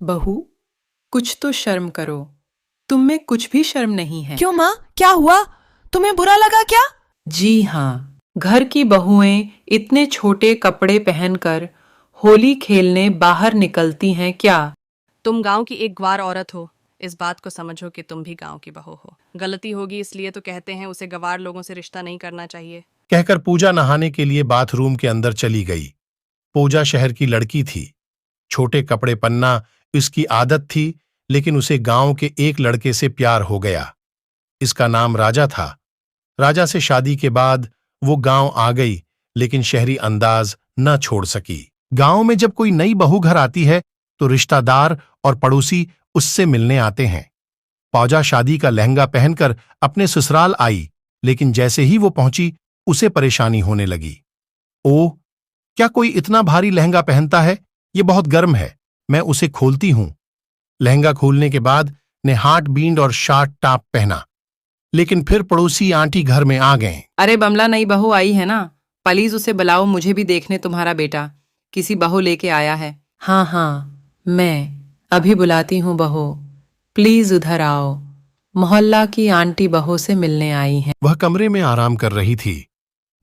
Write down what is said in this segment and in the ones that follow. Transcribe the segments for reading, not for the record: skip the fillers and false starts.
बहू, कुछ तो शर्म करो। तुम में कुछ भी शर्म नहीं है। क्यों माँ, क्या हुआ? तुम्हें बुरा लगा क्या? जी हाँ, घर की बहुएं इतने छोटे कपड़े पहनकर होली खेलने बाहर निकलती हैं क्या? तुम गांव की एक गवार औरत हो, इस बात को समझो कि तुम भी गांव की बहू हो। गलती होगी इसलिए तो कहते हैं उसे गवार लोगों से रिश्ता नहीं करना चाहिए। कहकर पूजा नहाने के लिए बाथरूम के अंदर चली गई। पूजा शहर की लड़की थी। छोटे कपड़े पहनना इसकी आदत थी, लेकिन उसे गांव के एक लड़के से प्यार हो गया। इसका नाम राजा था। राजा से शादी के बाद वो गांव आ गई, लेकिन शहरी अंदाज न छोड़ सकी। गांव में जब कोई नई बहू घर आती है तो रिश्तेदार और पड़ोसी उससे मिलने आते हैं। पूजा शादी का लहंगा पहनकर अपने ससुराल आई, लेकिन जैसे ही वो पहुंची उसे परेशानी होने लगी। ओह, क्या कोई इतना भारी लहंगा पहनता है? ये बहुत गर्म है, मैं उसे खोलती हूं। लहंगा खोलने के बाद ने हार्ट बींड और शार्ट टॉप पहना, लेकिन फिर पड़ोसी आंटी घर में आ गए। अरे बमला, नई बहू आई है ना, प्लीज उसे बुलाओ, मुझे भी देखने तुम्हारा बेटा किसी बहू लेके आया है। हाँ हाँ, मैं अभी बुलाती हूँ बहू, प्लीज उधर आओ, मोहल्ला की आंटी बहू से मिलने आई हैं। वह कमरे में आराम कर रही थी।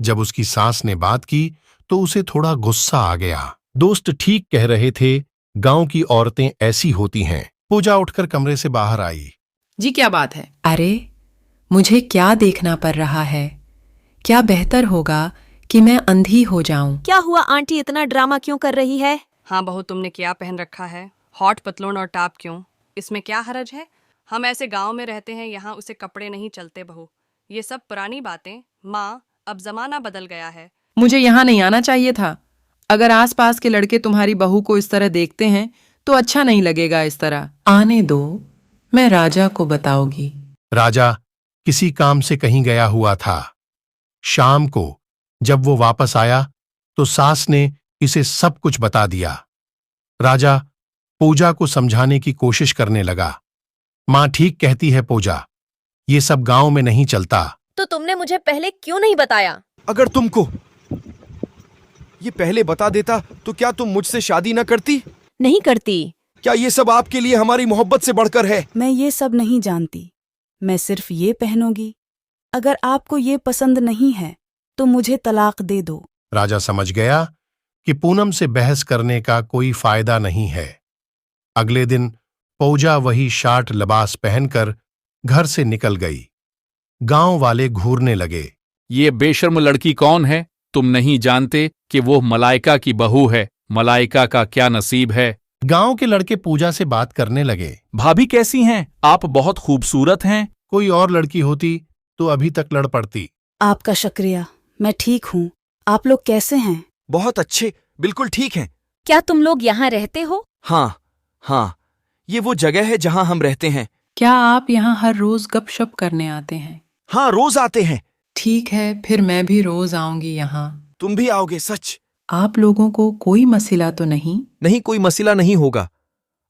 जब उसकी सास ने बात की तो उसे थोड़ा गुस्सा आ गया। दोस्त ठीक कह रहे थे, गांव की औरतें ऐसी होती हैं। पूजा उठकर कमरे से बाहर आई। जी क्या बात है? अरे मुझे क्या देखना पड़ रहा है? क्या बेहतर होगा कि मैं अंधी हो जाऊं? क्या हुआ आंटी, इतना ड्रामा क्यों कर रही है? हाँ बहू, तुमने क्या पहन रखा है? हॉट पतलून और टॉप क्यों? इसमें क्या हरज है? हम ऐसे गांव में रहते हैं, यहाँ उसे कपड़े नहीं चलते बहू। ये सब पुरानी बातें माँ, अब जमाना बदल गया है। मुझे यहाँ नहीं आना चाहिए था। अगर आसपास के लड़के तुम्हारी बहू को इस तरह देखते हैं तो अच्छा नहीं लगेगा। इस तरह आने दो, मैं राजा को बताऊंगी। राजा किसी काम से कहीं गया हुआ था। शाम को जब वो वापस आया तो सास ने इसे सब कुछ बता दिया। राजा पूजा को समझाने की कोशिश करने लगा। मां ठीक कहती है पूजा, ये सब गांव में नहीं चलता। तो तुमने मुझे पहले क्यों नहीं बताया? अगर तुमको ये पहले बता देता तो क्या तुम मुझसे शादी न करती? नहीं करती। क्या ये सब आपके लिए हमारी मोहब्बत से बढ़कर है? मैं ये सब नहीं जानती, मैं सिर्फ ये पहनूंगी। अगर आपको ये पसंद नहीं है तो मुझे तलाक दे दो। राजा समझ गया कि पूनम से बहस करने का कोई फायदा नहीं है। अगले दिन पूजा वही शार्ट लिबास पहनकर घर से निकल गई। गांव वाले घूरने लगे। ये बेशर्म लड़की कौन है? तुम नहीं जानते कि वो मलाइका की बहू है? मलाइका का क्या नसीब है। गांव के लड़के पूजा से बात करने लगे। भाभी कैसी हैं? आप बहुत खूबसूरत हैं। कोई और लड़की होती तो अभी तक लड़ पड़ती। आपका शुक्रिया, मैं ठीक हूँ। आप लोग कैसे हैं? बहुत अच्छे, बिल्कुल ठीक हैं। क्या तुम लोग यहाँ रहते हो? हाँ हाँ, ये वो जगह है जहाँ हम रहते हैं। क्या आप यहाँ हर रोज गपशप करने आते हैं? हाँ, रोज आते हैं। ठीक है, फिर मैं भी रोज आऊंगी यहाँ। तुम भी आओगे? सच? आप लोगों को कोई मसला तो नहीं? नहीं, कोई मसला नहीं होगा।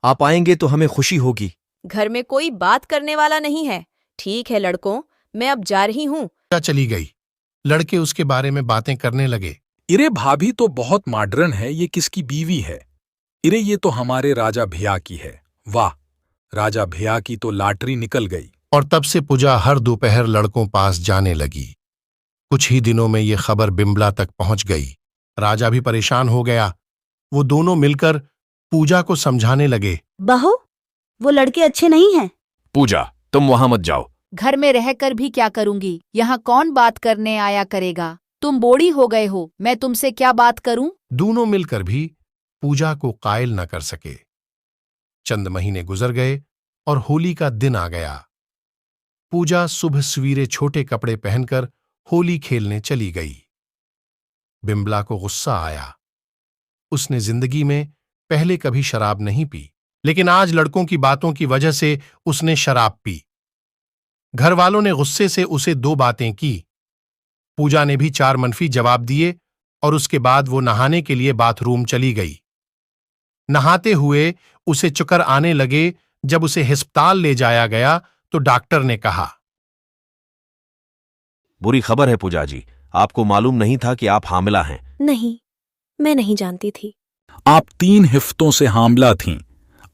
आप आएंगे तो हमें खुशी होगी। घर में कोई बात करने वाला नहीं है। ठीक है लड़कों, मैं अब जा रही हूँ। क्या चली गई। लड़के उसके बारे में बातें करने लगे। इरे भाभी तो बहुत मॉडर्न है, ये किसकी बीवी है? इरे ये तो हमारे राजा भैया की है। वाह, राजा भैया की तो लॉटरी निकल गई। और तब से पूजा हर दोपहर लड़कों पास जाने लगी। कुछ ही दिनों में ये खबर बिमला तक पहुंच गई। राजा भी परेशान हो गया। वो दोनों मिलकर पूजा को समझाने लगे। बहू, वो लड़के अच्छे नहीं हैं। पूजा, तुम वहां मत जाओ। घर में रहकर भी क्या करूंगी? यहाँ कौन बात करने आया करेगा? तुम बूढ़ी हो गए हो, मैं तुमसे क्या बात करूं? दोनों मिलकर भी पूजा को कायल न कर सके। चंद महीने गुजर गए और होली का दिन आ गया। पूजा सुबह सवेरे छोटे कपड़े पहनकर होली खेलने चली गई। बिमला को गुस्सा आया। उसने जिंदगी में पहले कभी शराब नहीं पी, लेकिन आज लड़कों की बातों की वजह से उसने शराब पी। घर वालों ने गुस्से से उसे 2 बातें की। पूजा ने भी 4 मनफी जवाब दिए और उसके बाद वो नहाने के लिए बाथरूम चली गई। नहाते हुए उसे चक्कर आने लगे। जब उसे अस्पताल ले जाया गया तो डॉक्टर ने कहा, बुरी खबर है पूजा जी, आपको मालूम नहीं था कि आप हामिला हैं? नहीं, मैं नहीं जानती थी। आप 3 हफ्तों से हामला थीं।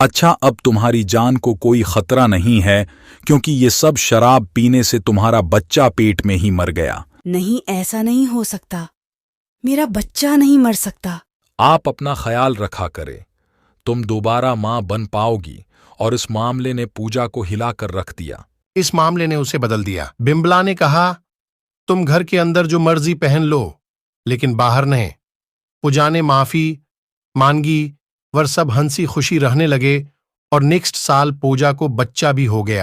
अच्छा, अब तुम्हारी जान को कोई खतरा नहीं है, क्योंकि ये सब शराब पीने से तुम्हारा बच्चा पेट में ही मर गया। नहीं, ऐसा नहीं हो सकता। मेरा बच्चा नहीं मर सकता। आप अपना ख्याल रखा करे। तुम दोबारा मां बन पाओगी। और इस मामले ने पूजा को हिलाकर रख दिया। इस मामले ने उसे बदल दिया। बिमला ने कहा, तुम घर के अंदर जो मर्जी पहन लो, लेकिन बाहर नहीं। पूजा ने माफी मांगी, वर सब हंसी खुशी रहने लगे और नेक्स्ट साल पूजा को बच्चा भी हो गया।